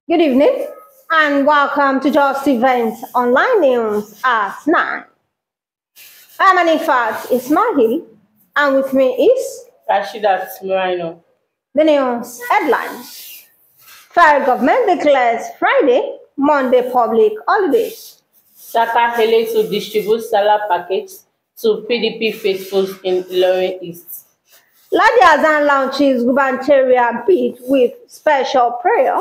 Good evening and welcome to Just Events Online News at 9. I'm Anifat Ismail and with me is Rashidat Morino. The news headlines. Federal government declares Friday, Monday public holidays. Saka Hele to distribute salary package to PDP faithfuls in Ilorin East. Ladi Hassan launches gubernatorial bid with special prayer,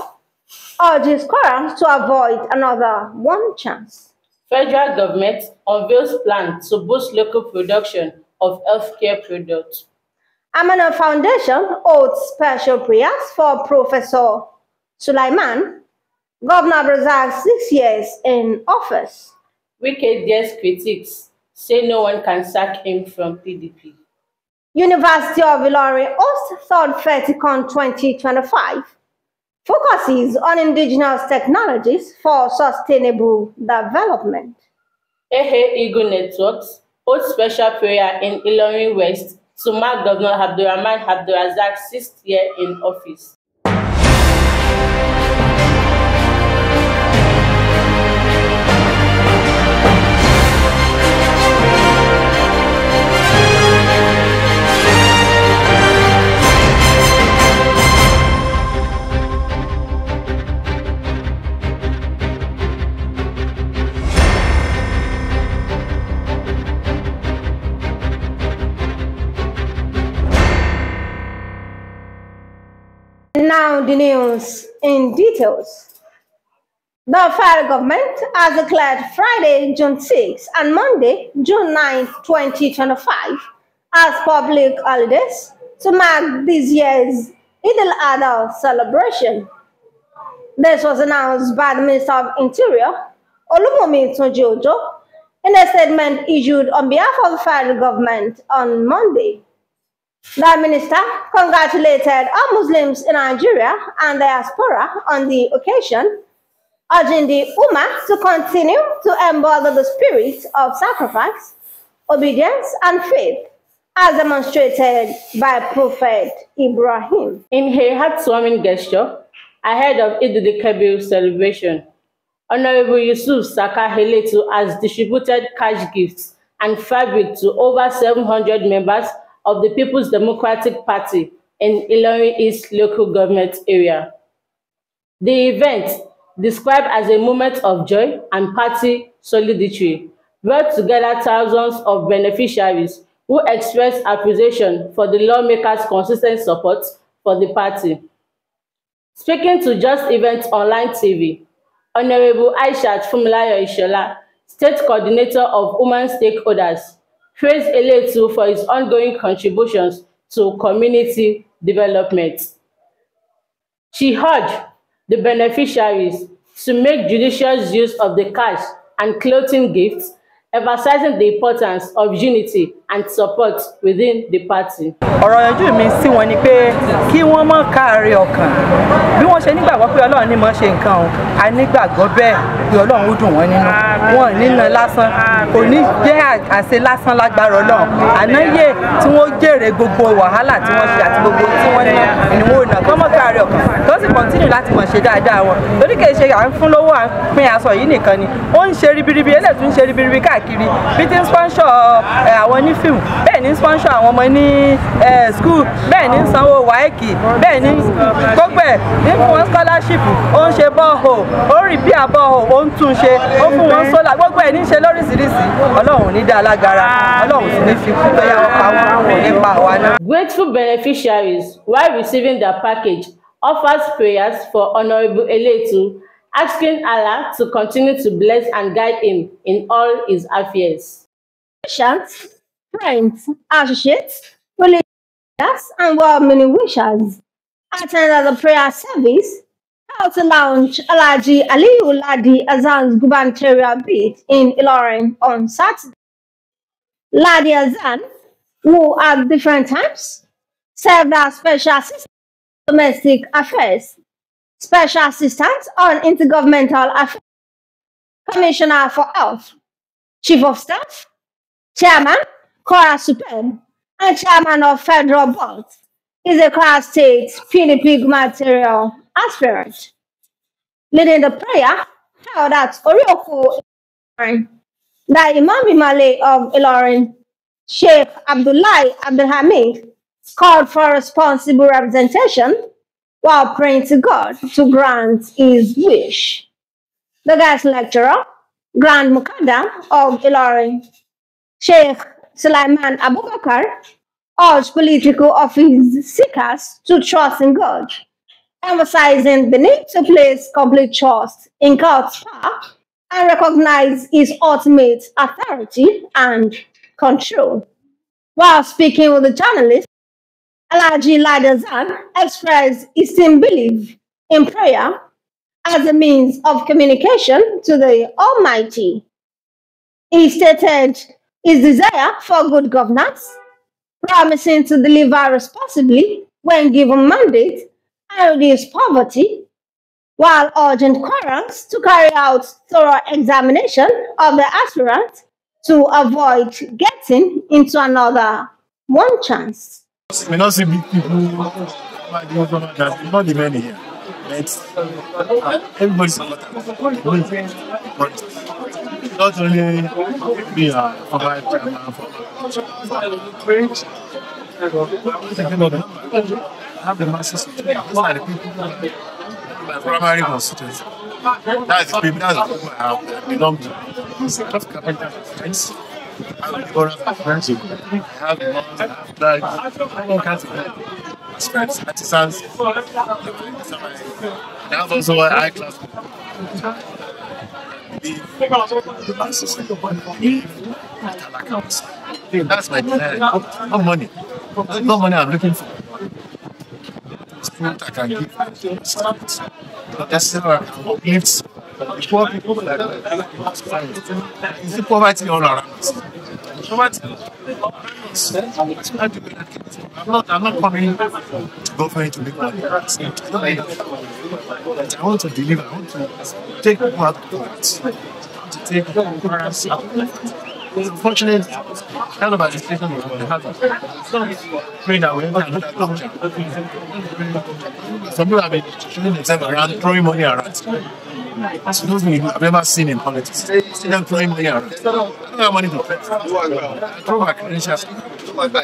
urges Quran to avoid another one chance. Federal government unveils plan to boost local production of healthcare products. Amana Foundation holds special prayers for Professor Sulaiman, Governor Brazil's 6 years in office. Wike dares critics say no one can sack him from PDP. University of Ilorin hosts third FETICON 2025 focuses on indigenous technologies for sustainable development. Ehe Eagle Networks holds special prayer in Ilorin West to mark Governor Abdulrahman Abdulrazak's 6th year in office. Now the news in details. The federal government has declared Friday, June 6 and Monday, June 9, 2025 as public holidays to mark this year's Eid al-Adha celebration. This was announced by the Minister of Interior, Olubunmi Tunji-Ojo, in a statement issued on behalf of the federal government on Monday. The minister congratulated all Muslims in Nigeria and diaspora on the occasion, urging the Ummah to continue to embody the spirit of sacrifice, obedience, and faith, as demonstrated by Prophet Ibrahim. In a heartwarming gesture ahead of Eid al-Kabir celebration, Honorable Yusuf Saka Heletu has distributed cash gifts and fabric to over 700 members of the People's Democratic Party in Ilorin East local government area. The event, described as a moment of joy and party solidarity, brought together thousands of beneficiaries who expressed appreciation for the lawmakers' consistent support for the party. Speaking to Just Events Online TV, Honorable Aishat Funmilayo Ishola, State Coordinator of Women Stakeholders, praised Heletu for his ongoing contributions to community development. She urged the beneficiaries to make judicious use of the cash and clothing gifts, emphasizing the importance of unity and support within the party. Ọ̀rọ̀ yanjú mi sí wọn ni pé kí wọ́n má káàárẹ̀ ọkàn bí wọ́n ṣe nígbàgbọ́ pé Ọlọ́run ní mọ̀ ṣe nǹkan o a nígbàgbọ́ bẹ́ẹ̀ pé Ọlọ́run ó dùn wọ́n nínú wọn nínà lásán kò ní jẹ́ àṣẹ lásán lágbára Ọlọ́run ànáyè tí wọ́n jèrè gbogbo wàhálà tí wọ́n ṣe àti gbogbo tí wọ́n ní ni wọ́n nà kọ́ mọ́ káàárẹ̀ ọkàn tó sì kọ́ntínù láti mọ̀ ṣe dáadáa wọn torí kì í ṣe à ń fún lówó à ń pín aṣọ yìí nìkan ni ó ń ṣe ribiribi Heletu ń ṣe ribiribi káàkiri bí ti ń sponsor àwọn ní fíìmù bẹ́ẹ̀ ní sponsor àwọn ọmọ ní school bẹ́ẹ̀ ní sanwó wáìkì bẹ́ẹ̀ ní gbogbo ẹ̀ ní fún wọn scholarship ó ń ṣe bọ́ọ̀hò ó ń rìpíà bọ́ọ̀hò ó ń tún ṣe ó fún wọn sólà gbogbo ẹ̀ ní ṣe lóríṣiríṣi Ọlọ́run ní dá alágara Ọlọ́run sì ní fi kú bẹ́yà wọn pa wọn nípa àwa náà. Grateful beneficiaries, while receiving their package, offers prayers for Honorable Heletu, asking Allah to continue to bless and guide him in all his affairs. Patients, friends, associates, religious and well-meaning wishers attended the prayer service held to launch Alhaji Aliyu Ladi Hassan's gubernatorial bid in Ilorin on Saturday. Ladi Hassan, who at different times served as Special Assistant on Domestic Affairs, Special Assistant on Intergovernmental Affairs, Commissioner for Health, Chief of Staff, Chairman, Kora Superb, and Chairman of Federal Board, is a Class State PDP gubernatorial aspirant. Leading the prayer held at Orioko, Ilorin, the Imam Imale of Ilorin, Sheikh Abdullahi Abdulhamid, called for responsible representation while praying to God to grant his wish. The guest lecturer, Grand Mukaddam of Ilorin, Sheikh Sulaiman Abubakar, urged political office seekers to trust in God, emphasizing the need to place complete trust in God's power and recognize his ultimate authority and control. While speaking with the journalist, Alhaji Ladazan expressed his same belief in prayer as a means of communication to the Almighty. He stated his desire for good governance, promising to deliver responsibly when given mandate and reduce poverty, while urging Qurans to carry out thorough examination of the aspirant to avoid getting into another one chance. We not see big people, not the many here. But everybody's but not only me, for have the masses. These are the people my primary constituency. That's the people I have belong to. Have capital friends, have the oral friends, have the moms, have like all kinds of friends, artisans. They have also high class people. The masses. That's my desire. No money. No money I'm looking for. I can give. But that's still uplifts the poor people that it's the poverty all around us. Poverty. I'm not coming to government to make money. I want to deliver. I want to take people out of poverty. I want to take parents out of poverty. Unfortunately, kind of a situation we have. Praying that we have another culture. Some people have been showing themselves around, throwing money around. So those people I've never seen in politics. See them throwing money around. I don't have money to pay. I throw my credentials, I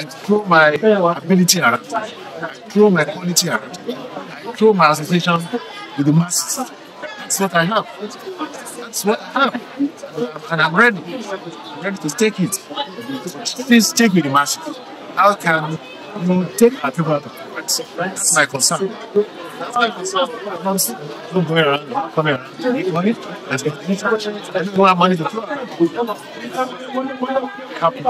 throw my ability around, I throw my quality around, I throw my association with the masses. That's what I have. That's what I have. And I'm ready. I'm ready to take it. Please take me the masses. How can you take our people out of poverty? That's my concern. That's my concern. I'm not going around, coming around to make money. Let's get it. I don't have money to throw around. Happy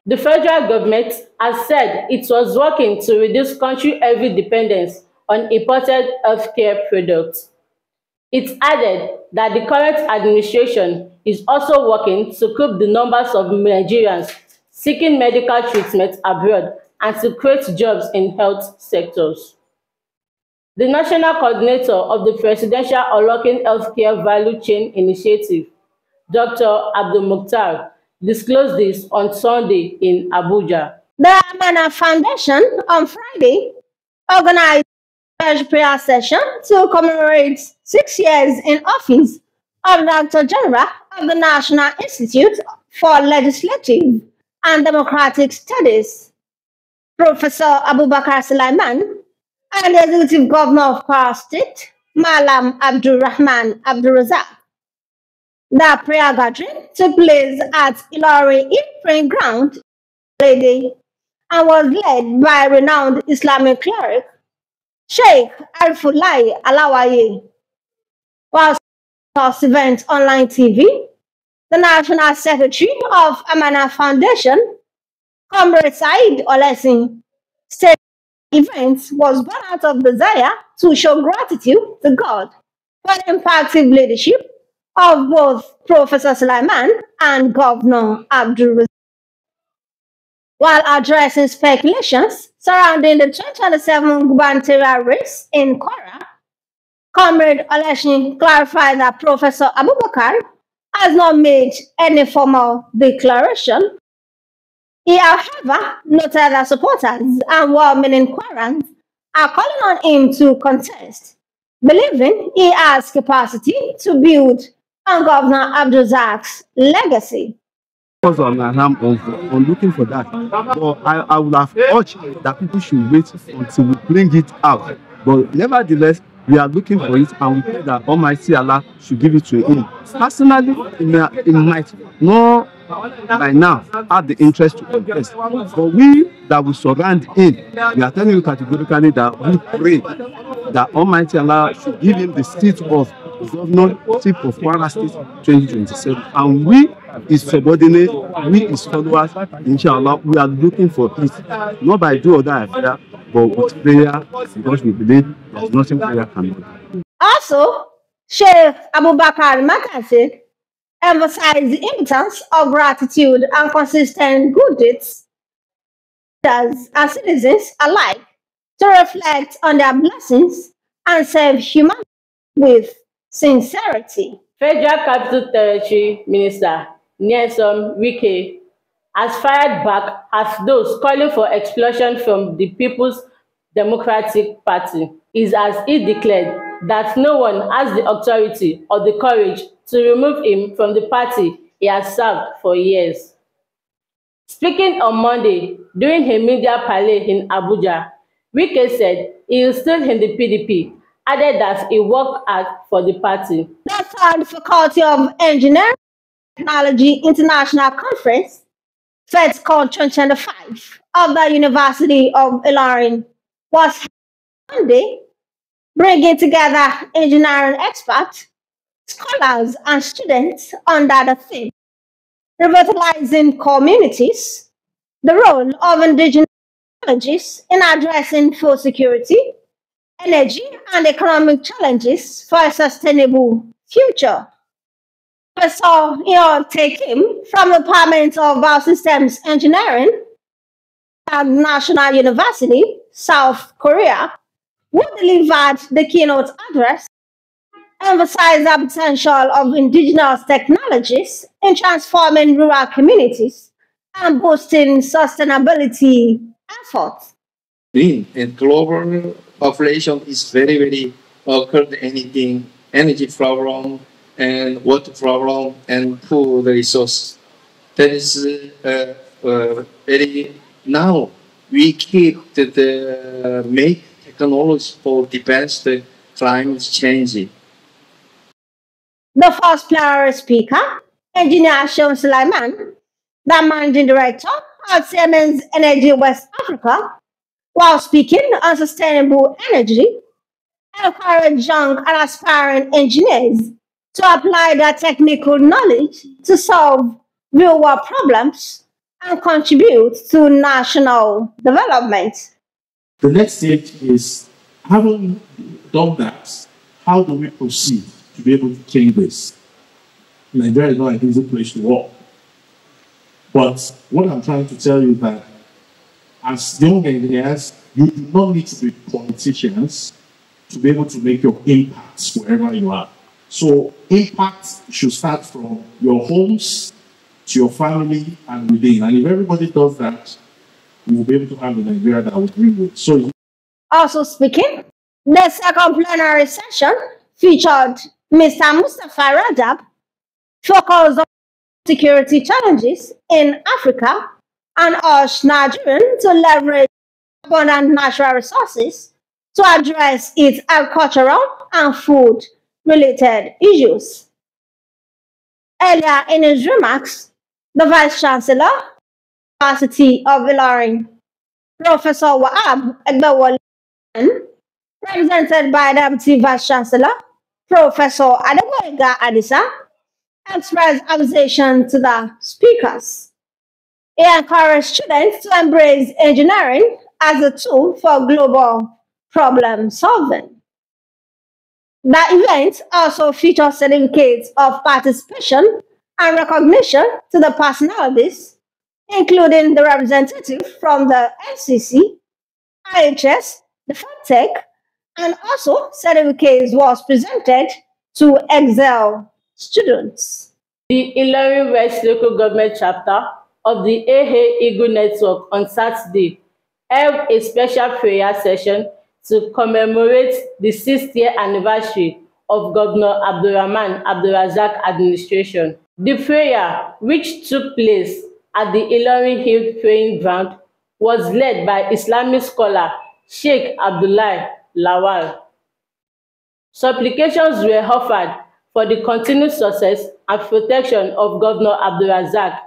The federal government has said it was working to reduce country-heavy dependence on imported healthcare products. It added that the current administration is also working to curb the numbers of Nigerians seeking medical treatment abroad and to create jobs in health sectors. The national coordinator of the Presidential Unlocking Healthcare Value Chain Initiative, Dr. Abdul Mukhtar, disclosed this on Sunday in Abuja. The Amana Foundation on Friday organized a prayer session to commemorate 6 years in office of the Director General of the National Institute for Legislative and Democratic Studies, Professor Abubakar Sulaiman, and the Executive Governor of Kwara State, Malam Abdul Rahman Abdul Razak. The prayer gathering took place at Ilorin Praying Ground and was led by renowned Islamic cleric Sheikh Arifullah Alawaye. While this event online TV, the National Secretary of Amana Foundation, Comrade Said Olesin, said the event was born out of desire to show gratitude to God for the impactful leadership of both Professor Sulaiman and Governor Abdul Razak. While addressing speculations surrounding the 2027 gubernatorial race in Kwara, Comrade Olesin clarified that Professor Abubakar has not made any formal declaration He, however, noted that supporters and well-meaning Quarans are calling on him to contest, believing he has capacity to build on Governor Abdulrazak's legacy. On looking for that. But I would have urged that people should wait until we bring it out. But nevertheless, we are looking for it, and we pray that Almighty Allah should give it to him. Personally, he might not by now have the interest to contest. But we that will surround him, we are telling you categorically that we pray that Almighty Allah should give him the seat of governorship of Kwara State 2027. And we, his subordinate, we, his followers, inshallah, we are looking for it. Not by do or die, but with prayer, because we believe there's nothing prayer can do. Also, Sheikh Abubakar Makasi emphasized the importance of gratitude and consistent good deeds as citizens alike to reflect on their blessings and serve humanity with sincerity. Federal Capital Territory Minister Nyesom Wike has fired back at those calling for expulsion from the People's Democratic Party. Is as he declared that no one has the authority or the courage to remove him from the party he has served for years. Speaking on Monday during a media parley in Abuja, Wike said he is still in the PDP, added that he worked hard for the party. The third Faculty of Engineering and Technology International Conference, FEDSCO 2025, of the University of Ilorin was held Monday, bringing together engineering experts, scholars, and students under the theme Revitalizing Communities, the role of indigenous technologies in addressing food security, energy, and economic challenges for a sustainable future. Professor Tae Kim from the Department of Biosystems Engineering at National University, South Korea, who delivered the keynote address, emphasized the potential of indigenous technologies in transforming rural communities and boosting sustainability efforts. And global population is very occurred anything, energy problem and water problem and food resource. That is very now we keep the make technology for defense the climate change. The first plenary speaker, Engineer Sean Sulaiman, the managing director of Siemens Energy West Africa, while speaking on sustainable energy, encouraged young and aspiring engineers to apply their technical knowledge to solve real-world problems and contribute to national development. The next stage is, having done that, how do we proceed to be able to change this? Nigeria is not an easy place to work. But what I'm trying to tell you is that as young engineers, you do not need to be politicians to be able to make your impacts wherever you are. So impact should start from your homes to your family and within. And if everybody does that, we will be able to have a Nigeria that will agree with. So, also speaking, the second plenary session featured Mr. Mustafa Rajab, focused on security challenges in Africa and urged Nigerians to leverage abundant natural resources to address its agricultural and food-related issues. Earlier in his remarks, the Vice Chancellor of the University of Ilorin, Professor Wahab Egbewole, represented by Deputy Vice Chancellor, Professor Adeboyega Adisa, expressed appreciation to the speakers. He encouraged students to embrace engineering as a tool for global problem solving. The event also featured certificates of participation and recognition to the personalities, including the representative from the FCC, IHS, the FATEC, and also certificates was presented to Excel students. The Ilorin West Local Government Chapter of the Ehe Eagle Network on Saturday held a special prayer session to commemorate the 6th-year anniversary of Governor Abdulrahman Abdulrazak administration. The prayer, which took place at the Ilorin Hill Praying Ground, was led by Islamic scholar Sheikh Abdullahi Lawal. Supplications were offered for the continued success and protection of Governor Abdulrazak,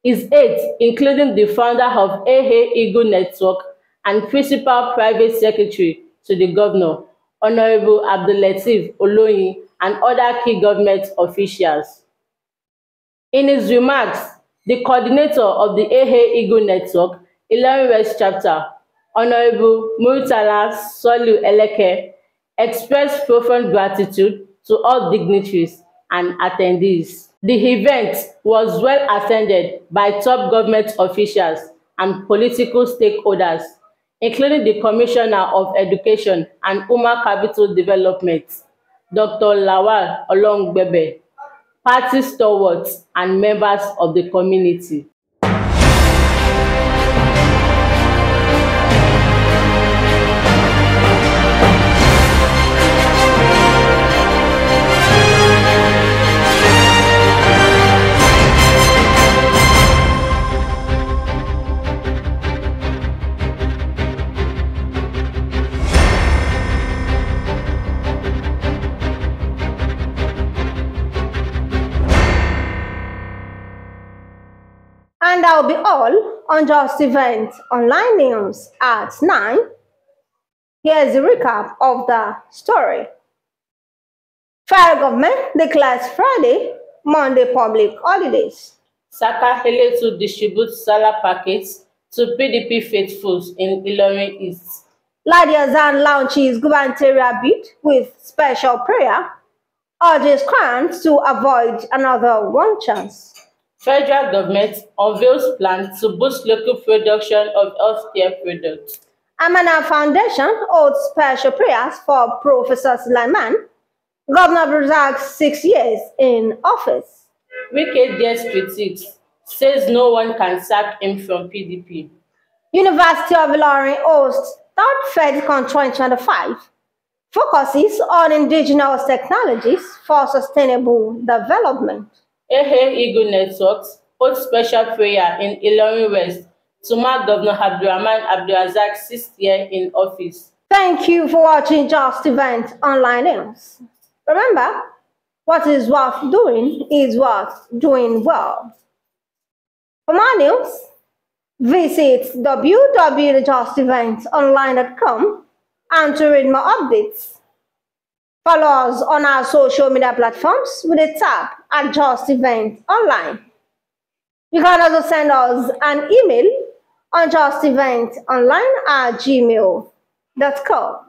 his aides, including the founder of Ehe Eagle Network and principal private secretary to the governor, Honorable Abdulateef Oloyin, and other key government officials. In his remarks, the coordinator of the Ehe Eagle Network, Ilorin West Chapter, Honorable Murtala Soliu Eleke, expressed profound gratitude to all dignitaries and attendees. The event was well attended by top government officials and political stakeholders, including the Commissioner of Education and Human Capital Development, Dr. Lawal Olongbebe, party stalwarts, and members of the community. And that will be all on Just Events Online News at 9. Here's a recap of the story. Federal government declares Friday, Monday public holidays. Saka Eletu distributes Salah packets to PDP faithfuls in Ilorin East. Ladi Hassan launches gubernatorial bid with special prayer, urges crowns to avoid another one chance. Federal government unveils plans to boost local production of healthcare products. Amana Foundation holds special prayers for Professor Sulaiman, Governor Abdulrazak's 6 years in office. Wike dares critics, says no one can sack him from PDP. University of Ilorin hosts 3rd FedCon 2025, focuses on indigenous technologies for sustainable development. Ehe Eagle Networks holds special prayer in Ilorin West to mark Governor Abdulrahman Abdulrazak's 6th year in office. Thank you for watching Just Event Online News. Remember, what is worth doing is worth doing well. For more news, visit www.justeventsonline.com and to read more updates. Follow us on our social media platforms with a tap at Just Event Online. You can also send us an email on justeventonline@gmail.com.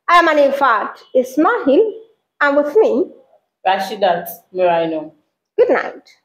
I am Anifat Ismail, and with me, Rashidat Muraino. Good night.